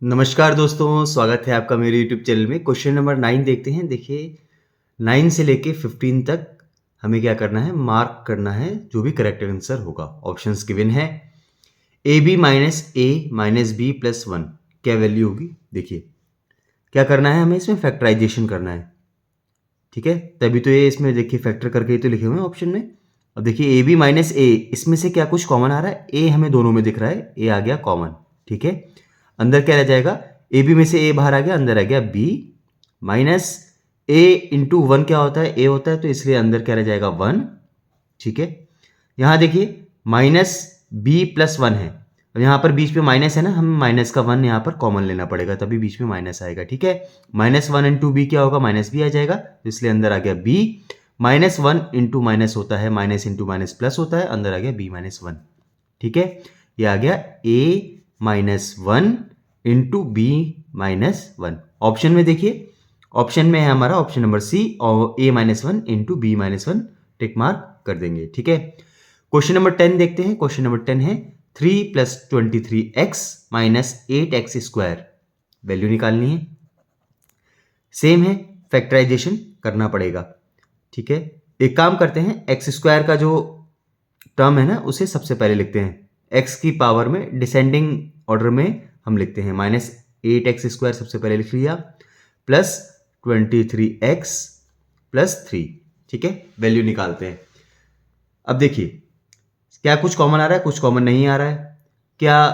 नमस्कार दोस्तों, स्वागत है आपका मेरे यूट्यूब चैनल में। क्वेश्चन नंबर 9 देखते हैं। देखिए 9 से लेके 15 तक हमें क्या करना है, मार्क करना है जो भी करेक्ट आंसर होगा। ऑप्शंस गिवन है। A B minus A minus B plus 1 क्या वैल्यू होगी। देखिए क्या करना है, हमें इसमें फैक्टराइजेशन करना है। ठीक है, तभी तो ये इसमें देखिए फैक्टर करके ही तो लिखे हुए हैं ऑप्शन में। अब देखिए ए बी माइनस ए, इसमें से क्या कुछ कॉमन आ रहा है, ए हमें दोनों में दिख रहा है, ए आ गया कॉमन। ठीक है, अंदर क्या रह जाएगा, ए बी में से ए बाहर आ गया, अंदर आ गया बी माइनस ए इंटू वन क्या होता है, ए होता है, तो इसलिए अंदर क्या रह जाएगा 1। ठीक है, यहाँ देखिए माइनस बी प्लस 1 है। अब यहाँ पर बीच में माइनस है ना, हमें माइनस का 1 यहाँ पर कॉमन लेना पड़ेगा, तभी बीच में माइनस आएगा। ठीक है, माइनस 1 इंटू बी क्या होगा, माइनस बी आ जाएगा, तो इसलिए अंदर आ गया बी माइनस 1 इंटू माइनस होता है माइनस इंटू माइनस प्लस होता है, अंदर आ गया बी माइनस 1। ठीक है, ये आ गया a minus 1 into b minus 1। Option में देखिए, ऑप्शन में है हमारा ऑप्शन नंबर सी, और a minus 1 into b minus 1 tick mark कर देंगे। ठीक है, क्वेश्चन नंबर 10 देखते हैं। क्वेश्चन नंबर 10 है 3 plus 23x minus 8x square value निकालनी है। सेम है, फैक्टराइजेशन करना पड़ेगा। ठीक है, एक काम करते हैं, एक्स स्क्वायर का जो टर्म है ना उसे सबसे पहले लिखते हैं। एक्स की पावर में डिसेंडिंग ऑर्डर में हम लिखते हैं, माइनस 8x स्क्वायर सबसे पहले लिख लिया, प्लस 23x प्लस 3। ठीक है, वैल्यू निकालते हैं। अब देखिए क्या कुछ कॉमन आ रहा है, कुछ कॉमन नहीं आ रहा है। क्या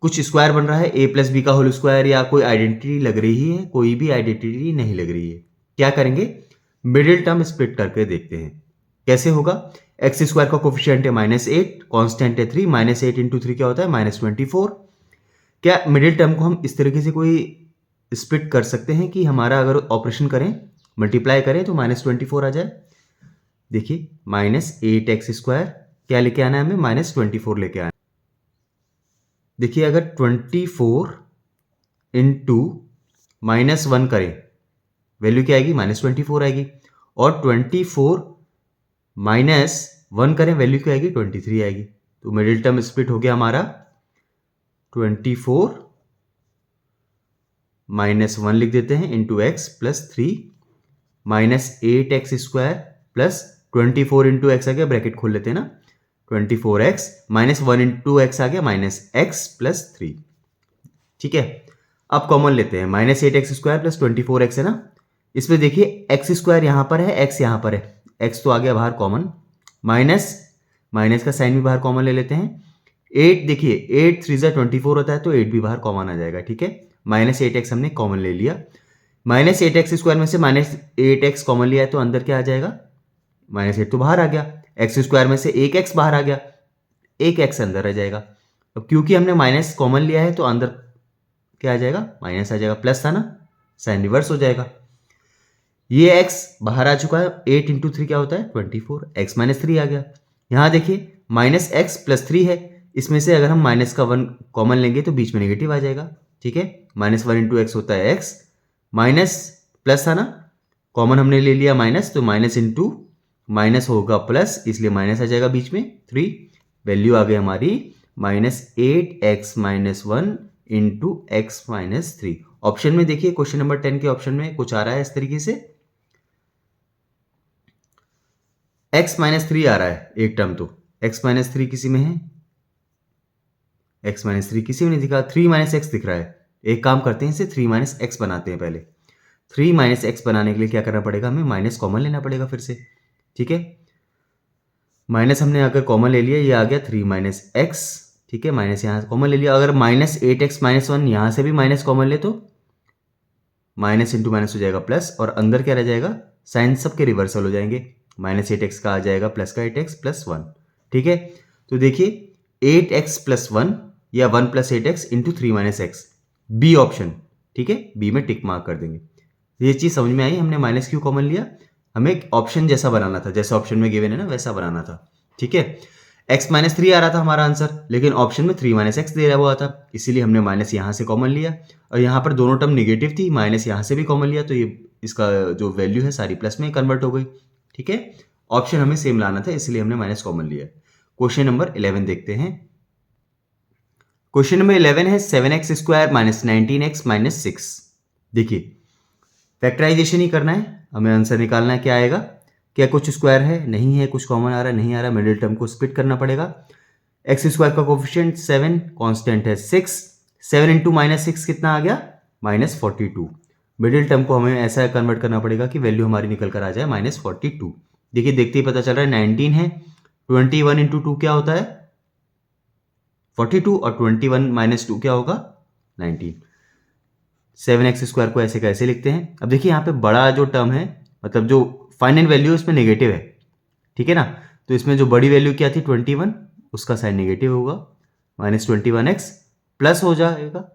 कुछ स्क्वायर बन रहा है, ए प्लस बी का होल स्क्वायर, या कोई आइडेंटिटी लग रही है, कोई भी आइडेंटिटी नहीं लग रही है। क्या करेंगे, मिडिल टर्म स्प्लिट करके देखते हैं कैसे होगा। एक्स स्क्वायर का कोफिशिएंट है -8, कांस्टेंट है 3, -8 इंटू 3 क्या होता है -24। क्या मिडिल टर्म को हम इस तरीके से कोई स्प्लिट कर सकते हैं कि हमारा अगर ऑपरेशन करें, मल्टीप्लाई करें तो -24 आ जाए। देखिए -8x स्क्वायर क्या लेके आना है हमें, -24 लेके आना है। देखिए अगर 24 इंटू -1 करें, वैल्यू क्या आएगी, -24 आएगी, और 24 -1 करें, वैल्यू क्या आएगी, 23 आएगी। तो मिडिल टर्म स्प्लिट हो गया हमारा, 24 -1 लिख देते हैं into x plus 3 -8x square plus 24 into x आ गया, ब्रैकेट खोल लेते हैं ना, 24x -1 इंटू एक्स आ गया -x प्लस 3। ठीक है, अब कॉमन लेते हैं, -8x स्क्वायर प्लस 24x है ना, इसमें देखिए एक्स स्क्वायर यहां पर है, एक्स यहां पर है, एक्स तो आ गया बाहर कॉमन, माइनस माइनस का साइन भी बाहर कॉमन ले लेते हैं। 8 देखिए 8 3 24 होता है, तो 8 भी बाहर कॉमन आ जाएगा। ठीक है, -8x हमने कॉमन ले लिया, -8x स्क्वायर में से -8x कॉमन लिया है, तो अंदर क्या आ जाएगा, -8 तो बाहर आ गया, एक्स स्क्वायर में से 1x बाहर आ गया, 1x अंदर आ जाएगा। अब क्योंकि हमने माइनस कॉमन लिया है तो अंदर क्या आ जाएगा, माइनस आ जाएगा, प्लस था ना, साइन रिवर्स हो जाएगा। ये x बाहर आ चुका है, 8 इंटू 3 क्या होता है 24, x माइनस 3 आ गया। यहां देखिए -x प्लस 3 है, इसमें से अगर हम माइनस का 1 कॉमन लेंगे तो बीच में नेगेटिव आ जाएगा। ठीक है, -1 इंटू एक्स होता है x, माइनस प्लस था ना, कॉमन हमने ले लिया माइनस, तो माइनस इंटू माइनस होगा प्लस, इसलिए माइनस आ जाएगा बीच में 3। वैल्यू आ गई हमारी -8x minus 1 into x minus 3। Option में देखिए, क्वेश्चन नंबर 10 के ऑप्शन में कुछ आ रहा है इस तरीके से, x माइनस 3 आ रहा है एक टर्म, तो x माइनस 3 किसी में है, x माइनस 3 किसी में नहीं दिखा, 3 माइनस एक्स दिख रहा है। एक काम करते हैं, इसे 3 माइनस एक्स बनाते हैं पहले। 3 माइनस एक्स बनाने के लिए क्या करना पड़ेगा, हमें माइनस कॉमन लेना पड़ेगा फिर से। ठीक है, माइनस हमने अगर कॉमन ले लिया, ये आ गया 3 माइनस एक्स। ठीक है, माइनस यहाँ कॉमन ले लिया, अगर -8x माइनस 1 यहाँ से भी माइनस कॉमन ले तो माइनस इंटू माइनस हो जाएगा प्लस, और अंदर क्या रह जाएगा, साइन सबके रिवर्सल हो जाएंगे, -8x का आ जाएगा प्लस का 8x प्लस 1। ठीक है, तो देखिए 8x प्लस 1 या 1 plus 8x into 3 minus x, B option. ठीक है, बी में टिक मार्क कर देंगे। ये चीज समझ में आई, हमने माइनस क्यों कॉमन लिया, हमें ऑप्शन जैसा बनाना था, जैसा ऑप्शन में गिवन है ना वैसा बनाना था। ठीक है, x माइनस 3 आ रहा था हमारा आंसर, लेकिन ऑप्शन में 3 माइनस एक्स दे रहा हुआ था, इसीलिए हमने माइनस यहाँ से कॉमन लिया, और यहाँ पर दोनों टर्म निगेटिव थी, माइनस यहाँ से भी कॉमन लिया, तो ये इसका जो वैल्यू है सारी प्लस में कन्वर्ट हो गई। ठीक है, ऑप्शन हमें सेम लाना था, इसलिए हमने माइनस कॉमन लिया। क्वेश्चन नंबर 11 देखते हैं। क्वेश्चन नंबर 11 है 7x square minus 19x minus 6। देखिए फैक्टराइजेशन ही करना है, हमें आंसर निकालना है क्या आएगा। क्या कुछ स्क्वायर है, नहीं है, कुछ कॉमन आ रहा है, नहीं आ रहा, मिडिल टर्म को स्प्लिट करना पड़ेगा। एक्स स्क्वायर का कोफिशिएंट 7, कांस्टेंट है 6, 7 इंटू माइनस 6 कितना आ गया, माइनस 42। मिडिल टर्म को हमें ऐसा कन्वर्ट करना पड़ेगा कि वैल्यू हमारी निकल कर आ जाए माइनस 42। देखिए देखते ही पता चल रहा है 19 है, 21 इंटू 2 क्या होता है 42, और 21 माइनस 2 क्या होगा 19। 7x स्क्वायर को ऐसे कैसे लिखते हैं। अब देखिए यहाँ पे बड़ा जो टर्म है, मतलब जो फाइनल वैल्यू इसमें नेगेटिव है, ठीक है ना। तो इसमें जो बड़ी वैल्यू क्या थी 21, उसका साइन नेगेटिव होगा, माइनस 21x प्लस हो जाएगा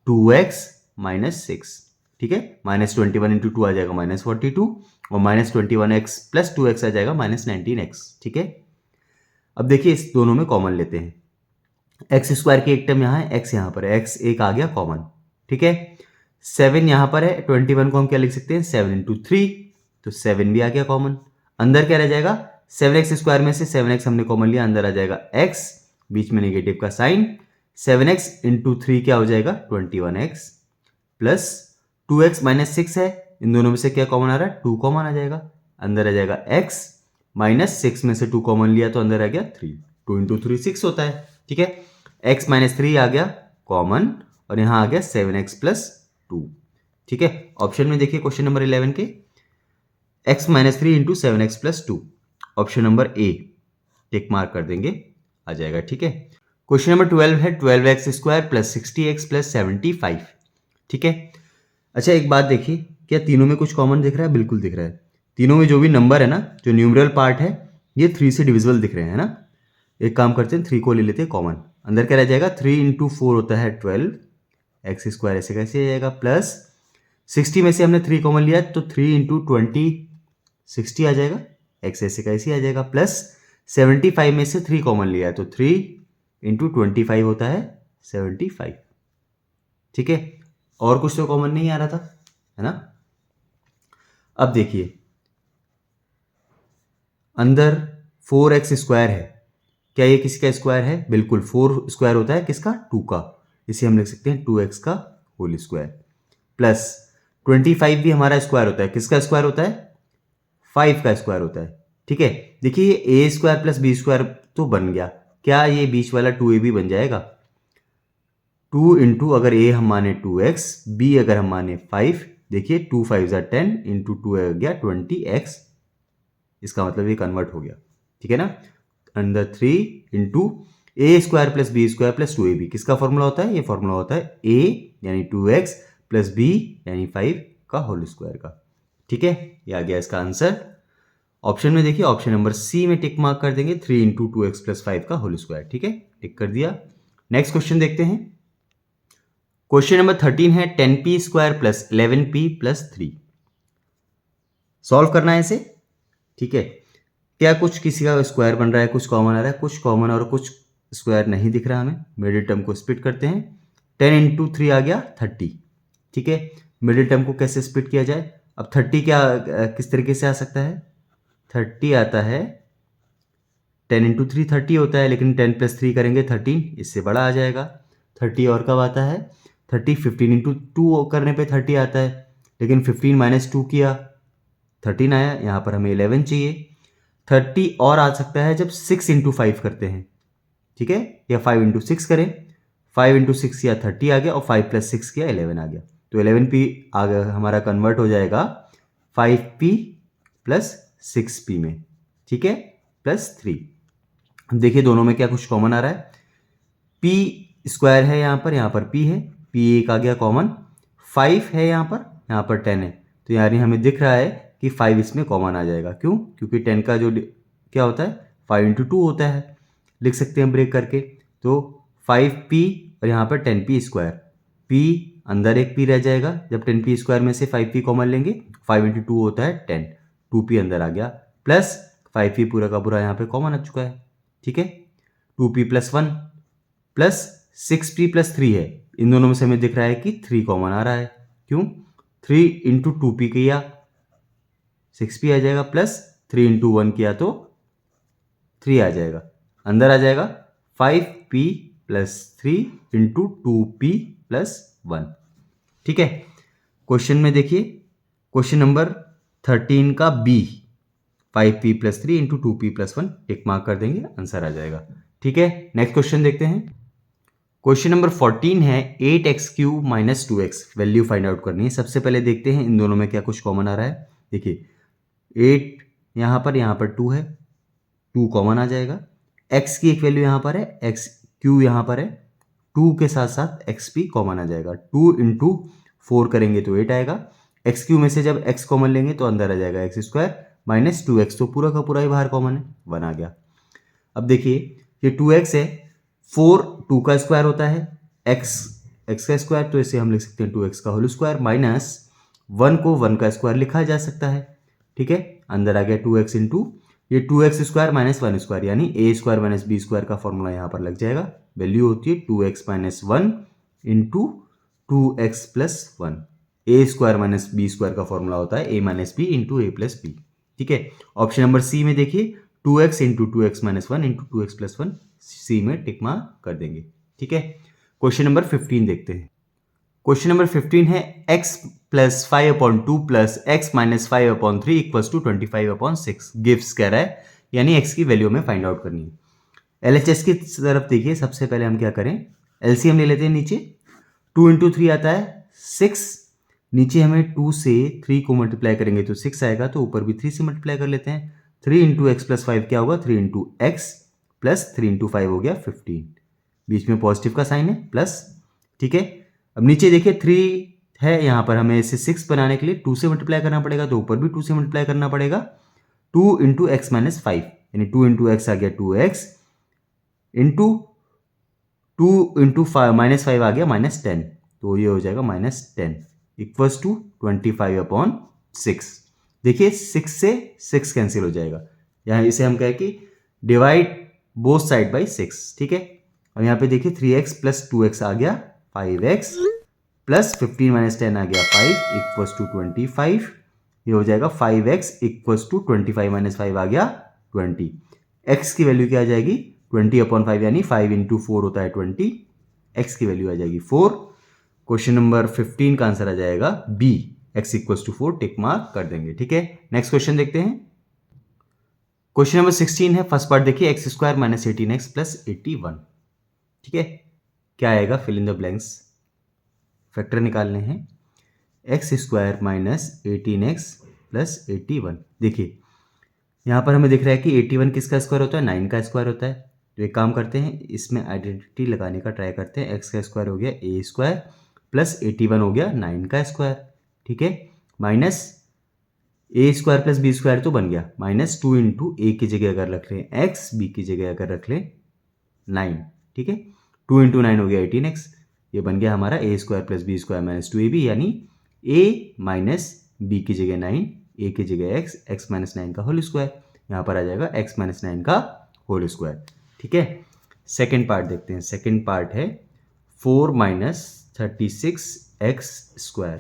2x माइनस 6, ठीक है। माइनस 21 इंटू 2 आ जाएगा माइनस 42, और माइनस 21x प्लस 2x आ जाएगा माइनस 19x, ठीक है। अब देखिए इस दोनों में कॉमन लेते हैं, एक्स स्क्वायर की एक टर्म यहाँ है, एक्स यहाँ पर है, एक्स एक आ गया कॉमन, ठीक है। 7 यहाँ पर है, 21 को हम क्या लिख सकते हैं 7 इंटू 3, तो 7 भी आ गया कॉमन। अंदर क्या रह जाएगा 7x स्क्वायर में से 7x हमने कॉमन लिया, अंदर आ जाएगा x, बीच में नेगेटिव का साइन, 7x इंटू 3 क्या हो जाएगा 21x प्लस 2x माइनस 6 है, इन दोनों में से क्या कॉमन आ रहा है 2 कॉमन आ जाएगा, अंदर आ जाएगा x माइनस 6 में से 2 कॉमन लिया तो अंदर आ गया 3, 2 इंटू 3 6 होता है, ठीक है। x माइनस 3 आ गया कॉमन, और यहां आ गया 7x प्लस 2, ठीक है। ऑप्शन में देखिए क्वेश्चन नंबर 11 के x minus 3 into 7x plus 2, option number A tick mark कर देंगे, आ जाएगा, ठीक है। क्वेश्चन नंबर 12 है 12x square plus 60x plus 75, ठीक है। अच्छा एक बात देखिए, क्या तीनों में कुछ कॉमन दिख रहा है, बिल्कुल दिख रहा है। तीनों में जो भी नंबर है ना, जो न्यूमरल पार्ट है ये 3 से डिविजिबल दिख रहे हैं ना। एक काम करते हैं 3 को ले लेते हैं कॉमन, अंदर क्या रह जाएगा 3 इंटू 4 होता है 12, एक्स स्क्वायर ऐसे कैसे आ जाएगा, प्लस 60 में से हमने 3 कॉमन लिया तो 3 इंटू 20 60 आ जाएगा, एक्स ऐसे कैसे आ जाएगा, प्लस 75 में से 3 कॉमन लिया है तो 3 इंटू 25 होता है 75, ठीक है। और कुछ तो कॉमन नहीं आ रहा था, है ना। अब देखिए अंदर 4x स्क्वायर है, क्या ये किसी का स्क्वायर है, बिल्कुल 4 स्क्वायर होता है किसका 2 का, इसे हम लिख सकते हैं 2x का होल स्क्वायर, प्लस 25 भी हमारा स्क्वायर होता है, किसका स्क्वायर होता है 5 का स्क्वायर होता है, ठीक है। देखिए ये a square plus B square तो बन गया, क्या ये बीच वाला 2a भी बन जाएगा, 2 इंटू अगर a हम माने 2x, b अगर हम माने 5, देखिए 2 5 10 इंटू 2 आ गया 20x, इसका मतलब ये कन्वर्ट हो गया, ठीक है ना। अंदर 3 इंटू ए square plus B square plus 2ab, किसका फॉर्मूला होता है, ये फॉर्मूला होता है a यानी 2x प्लस b यानी 5 का होल स्क्वायर का, ठीक है। ये आ गया इसका आंसर। ऑप्शन में देखिए ऑप्शन नंबर सी में टिक मार्क कर देंगे, 3 इंटू 2x प्लस 5 का होल स्क्वायर, ठीक है, टिक कर दिया। नेक्स्ट क्वेश्चन देखते हैं, क्वेश्चन नंबर 13 है 10p square plus 11p plus 3। Solve करना है इसे, ठीक है। क्या कुछ किसी का स्क्वायर बन रहा है, कुछ कॉमन आ रहा है, कुछ कॉमन और कुछ स्क्वायर नहीं दिख रहा हमें। मिडिल टर्म को स्प्लिट करते हैं, 10 इंटू 3 आ गया 30, ठीक है। मिडिल टर्म को कैसे स्प्लिट किया जाए, अब 30 क्या किस तरीके से आ सकता है, 30 आता है 10 इंटू 3 30 होता है, लेकिन 10 प्लस 3 करेंगे 13, इससे बड़ा आ जाएगा। 30 और कब आता है 30 15 इंटू 2 करने पे 30 आता है, लेकिन 15 माइनस 2 किया 13 आया, यहाँ पर हमें 11 चाहिए। 30 और आ सकता है जब 6 इंटू 5 करते हैं, ठीक है, या 5 इंटू 6 करें, 5 इंटू 6 किया 30 आ गया, और 5 प्लस 6 किया 11 आ गया, तो 11p आ गया हमारा, कन्वर्ट हो जाएगा 5p प्लस 6p में, ठीक है, प्लस 3। देखिए दोनों में क्या कुछ कॉमन आ रहा है, p स्क्वायर है यहाँ पर p है, p एक आ गया कॉमन, 5 है यहाँ पर 10 है, तो यानी हमें दिख रहा है कि 5 इसमें कॉमन आ जाएगा, क्यों, क्योंकि 10 का जो क्या होता है 5 इंटू 2 होता है, लिख सकते हैं ब्रेक करके, तो 5p और यहाँ पर 10p स्क्वायर, p अंदर एक p रह जाएगा, जब 10p स्क्वायर में से 5p कॉमन लेंगे, 5 इंटू 2 होता है 10, 2p अंदर आ गया, प्लस 5p पूरा का पूरा यहाँ पे कॉमन आ चुका है, ठीक है। 2p plus 1 plus 6p plus 3 है, इन दोनों में से हमें दिख रहा है कि 3 कॉमन आ रहा है, क्यों, 3 इंटू 2p किया 6p आ जाएगा, प्लस 3 इंटू 1 किया तो 3 आ जाएगा, अंदर आ जाएगा 5p plus 3 into 2p plus 1। ठीक है, क्वेश्चन में देखिए क्वेश्चन नंबर 13 का B 5p plus 3 into 2p plus 1 tick mark कर देंगे, आंसर आ जाएगा। ठीक है, नेक्स्ट क्वेश्चन देखते हैं। क्वेश्चन नंबर 14 है 8x cube minus 2x value find out करनी है। सबसे पहले देखते हैं इन दोनों में क्या कुछ कॉमन आ रहा है। देखिए 8 यहाँ पर 2 है, 2 कॉमन आ जाएगा। x की एक वैल्यू यहाँ पर है, x क्यू यहाँ पर है, 2 के साथ साथ x भी कॉमन आ जाएगा। 2 इंटू 4 करेंगे तो 8 आएगा। x क्यू में से जब x कॉमन लेंगे तो अंदर आ जाएगा x स्क्वायर माइनस 2x, तो पूरा का पूरा ही बाहर कॉमन है, 1 आ गया। अब देखिए ये 2x है, 4 2 का स्क्वायर होता है, x का स्क्वायर, तो इसे हम लिख सकते हैं 2x का होल स्क्वायर माइनस 1 को 1 का स्क्वायर लिखा जा सकता है। ठीक है, अंदर आ गया 2x इंटू ये 2x स्क्वायर माइनस 1 स्क्वायर, यानी a square minus B square का फॉर्मूला यहाँ पर लग जाएगा। वैल्यू होती है 2x minus 1 into 2x plus 1। a square minus B square का फॉर्मूला होता है a minus B into A plus B. ठीक है, ऑप्शन नंबर सी में देखिए 2x into 2x minus 1 into 2x plus 1, C में टिक मार्क कर देंगे। ठीक है, क्वेश्चन नंबर 15 देखते हैं। क्वेश्चन नंबर 15 है x plus 5/2 plus x minus 5/3 equals to 25/6 gives कह रहा है, यानी x की वैल्यू में फाइंड आउट करनी है। LHS की तरफ देखिए, सबसे पहले हम क्या करें, LCM ले लेते हैं। नीचे 2 इंटू 3 आता है 6, नीचे हमें 2 से 3 को मल्टीप्लाई करेंगे तो 6 आएगा, तो ऊपर भी 3 से मल्टीप्लाई कर लेते हैं। 3 इंटू एक्स प्लस 5 क्या होगा, 3 इंटू एक्स प्लस 3 इंटू 5 हो गया 15, बीच में पॉजिटिव का साइन है प्लस। ठीक है, अब नीचे देखिए 3 है, यहाँ पर हमें इसे 6 बनाने के लिए 2 से मल्टीप्लाई करना पड़ेगा, तो ऊपर भी 2 से मल्टीप्लाई करना पड़ेगा। 2 इंटू एक्स माइनस 5, यानी 2 इंटू एक्स आ गया 2x इंटू 2 इंटू माइनस 5 आ गया माइनस 10, तो ये हो जाएगा माइनस 10 इक्वल्स टू 25/6। देखिए 6 से 6 कैंसिल हो जाएगा, यहाँ इसे हम कहें कि डिवाइड बोथ साइड बाई 6। ठीक है, और यहाँ पे देखिए 3x प्लस 2x आ गया 5x प्लस 15 माइनस 10 आ गया 5 इक्वल्स टू 25, ये हो जाएगा 5x इक्वल्स टू 25 माइनस 5 आ गया 20। x की वैल्यू क्या आ जाएगी 20/5, यानी 5 इंटू 4 होता है 20, x की वैल्यू आ जाएगी 4। क्वेश्चन नंबर 15 का आंसर आ जाएगा B, x equals to 4 tick mark कर देंगे। ठीक है, नेक्स्ट क्वेश्चन देखते हैं। क्वेश्चन नंबर 16 है, फर्स्ट पार्ट देखिए x square minus 18x plus 81। ठीक है, क्या आएगा, fill in the blanks, factor निकालने हैं। X square minus 18x plus 81, देखिए यहाँ पर हमें दिख रहा है कि 81 किसका स्क्वायर होता है, 9 का स्क्वायर होता है। तो एक काम करते हैं, इसमें आइडेंटिटी लगाने का ट्राई करते हैं। एक्स का स्क्वायर हो गया ए स्क्वायर प्लस 81 हो गया 9 का स्क्वायर। ठीक है, माइनस ए स्क्वायर प्लस बी स्क्वायर तो बन गया, माइनस 2 इंटू ए की जगह अगर रख लें एक्स, बी की जगह अगर रख लें 9। ठीक है, 2 इंटू 9 हो गया 18x, ये बन गया हमारा a square plus B square minus 2ab, यानी ए माइनस बी की जगह 9, ए की जगह एक्स माइनस 9 का होल स्क्वायर, यहाँ पर आ जाएगा एक्स माइनस 9 का होल स्क्वायर। ठीक है, सेकेंड पार्ट देखते हैं। सेकेंड पार्ट है 4 माइनस 36x स्क्वायर,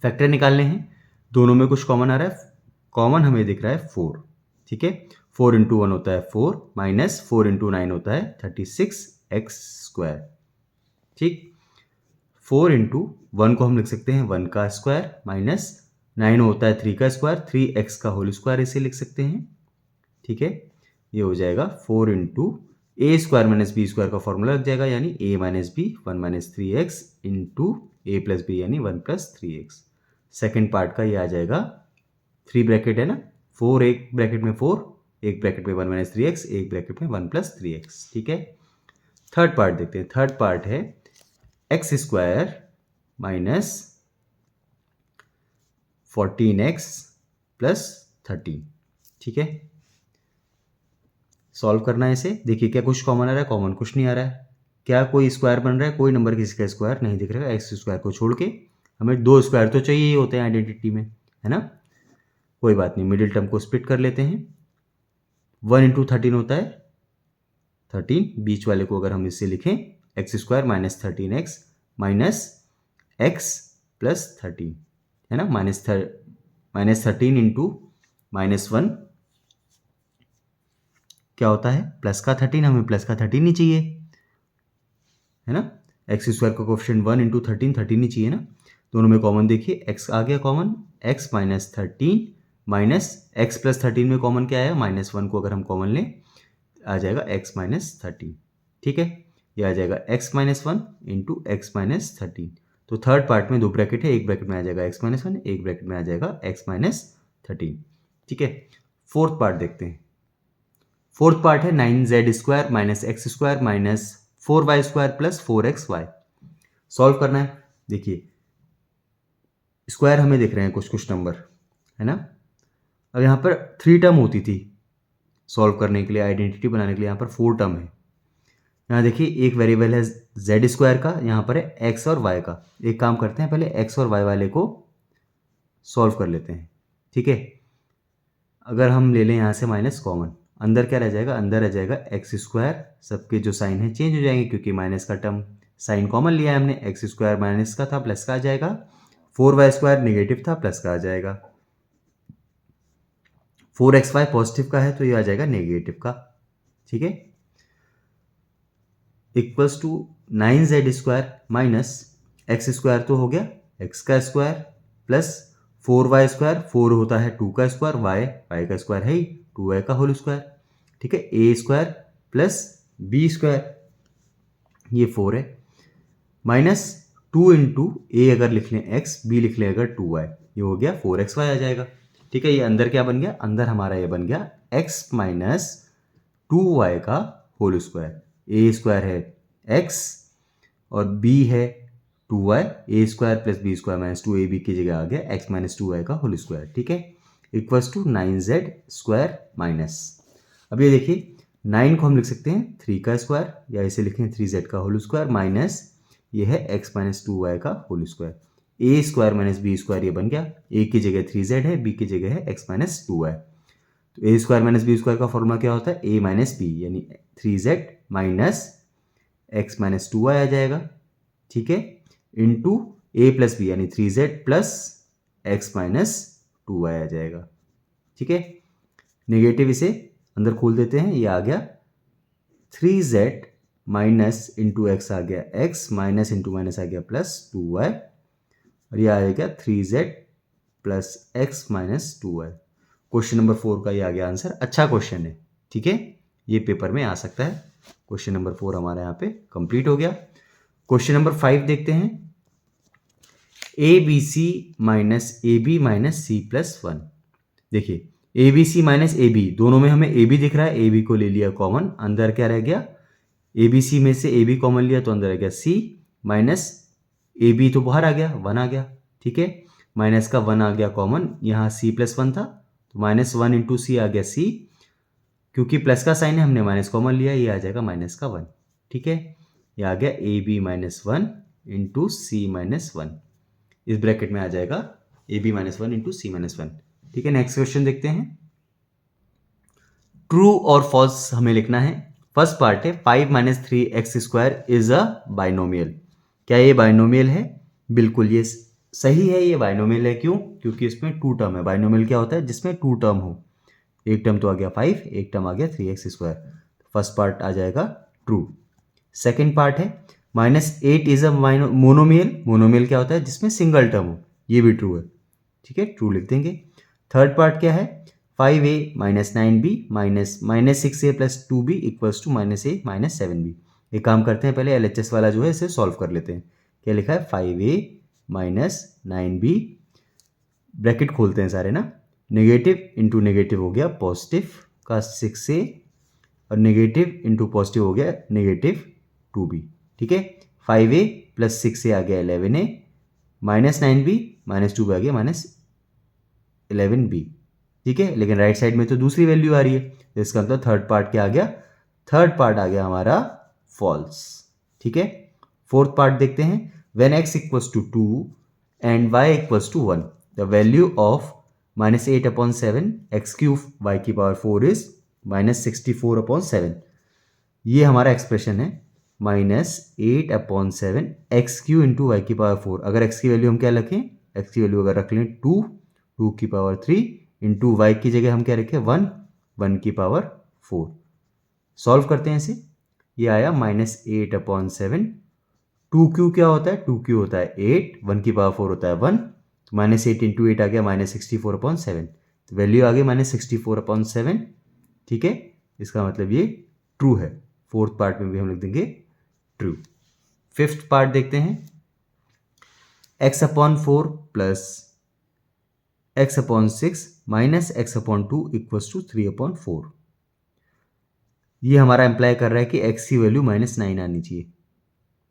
फैक्टर निकालने हैं। दोनों में कुछ कॉमन आ रहा है, कॉमन हमें दिख रहा है 4। ठीक है, 4 इंटू 1 होता है 4 माइनस 4 इंटू 9 होता है 36x स्क्वायर। ठीक, 4 इंटू 1 को हम लिख सकते हैं 1 का स्क्वायर माइनस 9 होता है 3 का स्क्वायर, 3x का होल स्क्वायर इसे लिख सकते हैं। ठीक है, ये हो जाएगा 4 इंटू ए स्क्वायर माइनस बी स्क्वायर का फॉर्मूला लग जाएगा, यानी a minus B 1 minus 3x into A plus B, यानी 1 प्लस 3x। सेकेंड पार्ट का ये आ जाएगा, 3 ब्रैकेट है ना, 4 एक ब्रैकेट में 4, एक ब्रैकेट में 1 माइनस 3x, एक ब्रैकेट में 1 प्लस 3x। ठीक है, थर्ड पार्ट देखते हैं। थर्ड पार्ट है x square minus 14x plus 13। ठीक है, सॉल्व करना है इसे। देखिए क्या कुछ कॉमन आ रहा है, कॉमन कुछ नहीं आ रहा है। क्या कोई स्क्वायर बन रहा है, कोई नंबर किसी का स्क्वायर नहीं दिख रहा है। एक्स स्क्वायर को छोड़ के हमें 2 स्क्वायर तो चाहिए ही होते हैं आइडेंटिटी में, है ना। कोई बात नहीं, मिडिल टर्म को स्प्लिट कर लेते हैं। 1 इंटू 13 होता है 13, बीच वाले को अगर हम इससे लिखें x square minus 13x minus x plus 13, है ना, माइनस 13 इंटू माइनस 1 क्या होता है, प्लस का 13, हमें प्लस का 13 ही चाहिए। है ना। एक्स स्क्वायर का कोफिशिएंट 1 इंटू 13 ही चाहिए ना, दोनों में कॉमन देखिए एक्स आ गया common, x minus 13 minus x plus 13 में कॉमन क्या आया -1 को अगर हम कॉमन लें आ जाएगा एक्स माइनस 13, ठीक है। ये आ जाएगा x minus 1 into x minus 13। तो थर्ड पार्ट में दो ब्रैकेट है, एक ब्रैकेट में आ जाएगा एक्स माइनस 1, एक ब्रैकेट में आ जाएगा एक्स माइनस 13, ठीक है। फोर्थ पार्ट देखते हैं। फोर्थ पार्ट है 9z square minus x square minus 4y square plus 4xy। Solve करना है। देखिए स्क्वायर हमें दिख रहे हैं कुछ कुछ नंबर, है ना। अब यहाँ पर 3 टर्म होती थी सॉल्व करने के लिए, आइडेंटिटी बनाने के लिए, यहाँ पर 4 टर्म है। यहाँ देखिए एक वेरिएबल है जेड स्क्वायर का, यहाँ पर है एक्स और वाई का। एक काम करते हैं, पहले एक्स और वाई वाले को सॉल्व कर लेते हैं, ठीक है। अगर हम ले लें यहाँ से माइनस कॉमन, अंदर क्या रह जाएगा, अंदर रह जाएगा एक्स स्क्वायर, सबके जो साइन है चेंज हो जाएंगे क्योंकि माइनस का टर्म साइन कॉमन लिया है हमने। एक्स स्क्वायर माइनस का था प्लस का आ जाएगा, 4y स्क्वायर नेगेटिव था प्लस का आ जाएगा, 4xy पॉजिटिव का है तो ये आ जाएगा नेगेटिव का, ठीक है। Equals to 9z square minus x square तो हो गया एक्स का स्क्वायर प्लस 4y स्क्वायर, 4 होता है 2 का स्क्वायर, y का स्क्वायर है ही 2y का होल स्क्वायर, ठीक है। ए स्क्वायर प्लस बी स्क्वायर ये 4 है, माइनस 2 इंटू ए अगर लिख लें x, b लिख लें अगर 2y, ये हो गया 4xy आ जाएगा, ठीक है। ये अंदर क्या बन गया, अंदर हमारा ये बन गया x माइनस 2y का होल स्क्वायर। ए स्क्वायर है x और b है 2y, a square plus B square minus 2ab की जगह आ गया x माइनस 2y का होल स्क्वायर, ठीक है। Equals to 9z square minus, अब ये देखिए 9 को हम लिख सकते हैं 3 का स्क्वायर या इसे लिखें 3z का होल स्क्वायर माइनस ये है x माइनस 2y का whole square. A square minus B square ये बन गया, ए की जगह 3z है, बी की जगह है x माइनस 2y। तो ए स्क्वायर माइनस बी स्क्वायर का फॉर्मूला क्या होता है, ए माइनस बी, यानी 3z minus x minus 2y आ जाएगा, ठीक है, इंटू ए प्लस बी यानी 3z plus x minus 2y आ जाएगा, ठीक है। नेगेटिव इसे अंदर खोल देते हैं, ये आ गया 3z माइनस इंटू एक्स आ गया x माइनस इंटू माइनस आ गया प्लस 2y और ये आएगा 3z plus x minus 2y। Question number 4 का ये आ गया आंसर। अच्छा क्वेश्चन है, ठीक है, ये पेपर में आ सकता है। क्वेश्चन नंबर 4 हमारा यहाँ पे कंप्लीट हो गया। क्वेश्चन नंबर 5 देखते हैं। A B C minus A B minus C plus 1। देखिए A B C minus A B, दोनों में हमें ए बी दिख रहा है, ए बी को ले लिया कॉमन, अंदर क्या रह गया, ए बी सी में से ए बी कॉमन लिया तो अंदर रह गया सी माइनस ए बी तो बाहर आ गया 1 आ गया, ठीक है। माइनस का 1 आ गया कॉमन, यहाँ सी प्लस 1 था तो माइनस 1 इंटू सी आ गया सी, क्योंकि प्लस का साइन है हमने माइनस कॉमन लिया, ये आ जाएगा माइनस का 1, ठीक है। ये आ गया A B minus 1 into C minus 1, इस ब्रैकेट में आ जाएगा A B minus 1 into C minus 1, ठीक है। नेक्स्ट क्वेश्चन देखते हैं। ट्रू और फॉल्स हमें लिखना है। फर्स्ट पार्ट है 5 minus 3x square is a binomial. क्या ये बाइनोमियल है? बिल्कुल ये सही है, ये बाइनोमियल है। क्यों? क्योंकि इसमें 2 टर्म है। बाइनोमियल क्या होता है? जिसमें 2 टर्म हो। एक टर्म तो आ गया 5, एक टर्म आ गया 3x स्क्वायर। फर्स्ट पार्ट आ जाएगा ट्रू। सेकेंड पार्ट है -8 इज अ मोनोमियल। मोनोमियल क्या होता है? जिसमें सिंगल टर्म हो। ये भी ट्रू है, ठीक है, ट्रू लिख देंगे। थर्ड पार्ट क्या है? 5a minus 9b minus 6a plus 2b equals to -a minus 7b। एक काम करते हैं, पहले LHS वाला जो है इसे सॉल्व कर लेते हैं। क्या लिखा है? 5a माइनस 9b, ब्रैकेट खोलते हैं सारे ना, नेगेटिव इंटू नेगेटिव हो गया पॉजिटिव का 6a और नेगेटिव इंटू पॉजिटिव हो गया नेगेटिव 2b, ठीक है। 5a प्लस 6a आ गया 11a minus 9b minus 2b आ गया माइनस 11b, ठीक है। लेकिन राइट साइड में तो दूसरी वैल्यू आ रही है, तो इसका मतलब थर्ड पार्ट क्या आ गया? थर्ड पार्ट आ गया हमारा फॉल्स, ठीक है। फोर्थ पार्ट देखते हैं। When x equals to 2 and y equals to 1 the value of -8/7 x cube y की पावर 4 इज -64/7। ये हमारा एक्सप्रेशन है, -8/7 x क्यू इंटू वाई की पावर 4। अगर x की वैल्यू हम क्या रखें? x की वैल्यू अगर रख लें 2 की पावर 3 इंटू वाई की जगह हम क्या रखें? 1 की पावर 4। सॉल्व करते हैं इसे। ये आया -8/7 2q क्या होता है, 2q होता है 8, 1 की पावर 4 होता है 1, -8 इंटू 8 आ गया -64/7, तो वैल्यू आ गई -64/7। ठीक है, इसका मतलब ये ट्रू है। फोर्थ पार्ट में भी हम लिख देंगे ट्रू। फिफ्थ पार्ट देखते हैं, x/4 plus x/6 minus x/2 equals to 3/4। ये हमारा इंप्लाई कर रहा है कि x की वैल्यू -9 आनी चाहिए।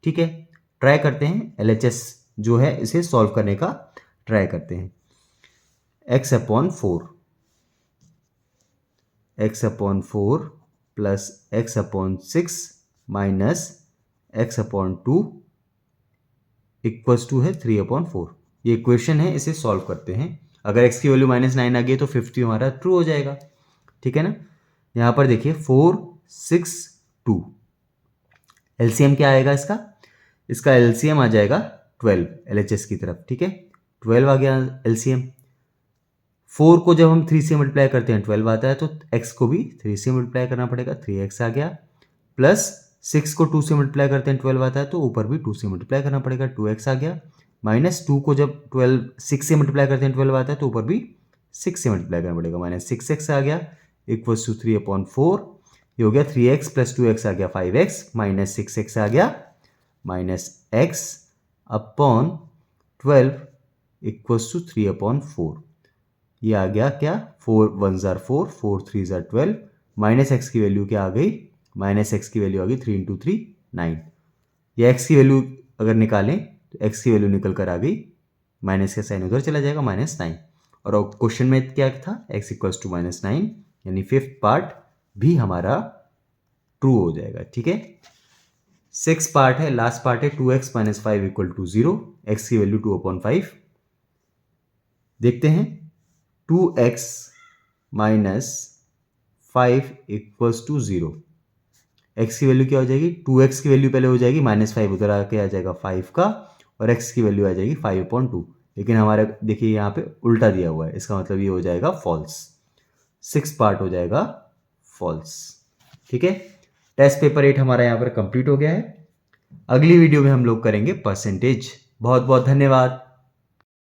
ठीक है, ट्राई करते हैं, LHS जो है इसे सॉल्व करने का ट्राई करते हैं। x/4 plus x/6 minus x/2 equals to है 3/4। ये इक्वेशन है, इसे सॉल्व करते हैं। अगर x की वैल्यू -9 आ गई तो 50 हमारा ट्रू हो जाएगा। ठीक है ना, यहां पर देखिए 4, 6, 2, एलसीएम क्या आएगा इसका, इसका एलसीएम आ जाएगा 12 LHS की तरफ। ठीक है, 12 आ गया एलसीएम। 4 को जब हम 3 से मल्टीप्लाई करते हैं 12 आता है, तो x को भी 3 से मल्टीप्लाई करना पड़ेगा, 3x आ गया। प्लस 6 को 2 से मल्टीप्लाई करते हैं 12 आता है, तो ऊपर भी 2 से मल्टीप्लाई करना पड़ेगा, 2x आ गया। -2 को जब 6 से मल्टीप्लाई करते हैं 12 आता है, तो ऊपर भी 6 से मल्टीप्लाई करना पड़ेगा, -6x आ गया इक्वल्स टू 3/4। ये हो गया 3x प्लस 2x आ गया 5x, -6x आ गया -x अपॉन 12 इक्वल्स टू 3/4। ये आ गया क्या, 4 1s are 4, 4 3s are 12, -x की वैल्यू क्या आ गई, -x की वैल्यू आ गई 3 × 3 9। या x की वैल्यू अगर निकालें तो x की वैल्यू निकल कर आ गई, माइनस का साइन उधर चला जाएगा, -9। और क्वेश्चन में क्या था, x इक्वल्स टू -9, यानी फिफ्थ पार्ट भी हमारा ट्रू हो जाएगा। ठीक है, सिक्स पार्ट है, लास्ट पार्ट है, 2x - 5 = 0, x की वैल्यू 2/5। देखते हैं, 2x - 5 = 0, x की वैल्यू क्या हो जाएगी, 2x की वैल्यू पहले हो जाएगी -5, उधर आके आ जाएगा 5 का, और x की वैल्यू आ जाएगी 5/2। लेकिन हमारे देखिए यहाँ पे उल्टा दिया हुआ है, इसका मतलब ये हो जाएगा फॉल्स, सिक्स पार्ट हो जाएगा फॉल्स। ठीक है, टेस्ट पेपर 8 हमारा यहाँ पर कंप्लीट हो गया है। अगली वीडियो में हम लोग करेंगे परसेंटेज। बहुत बहुत धन्यवाद।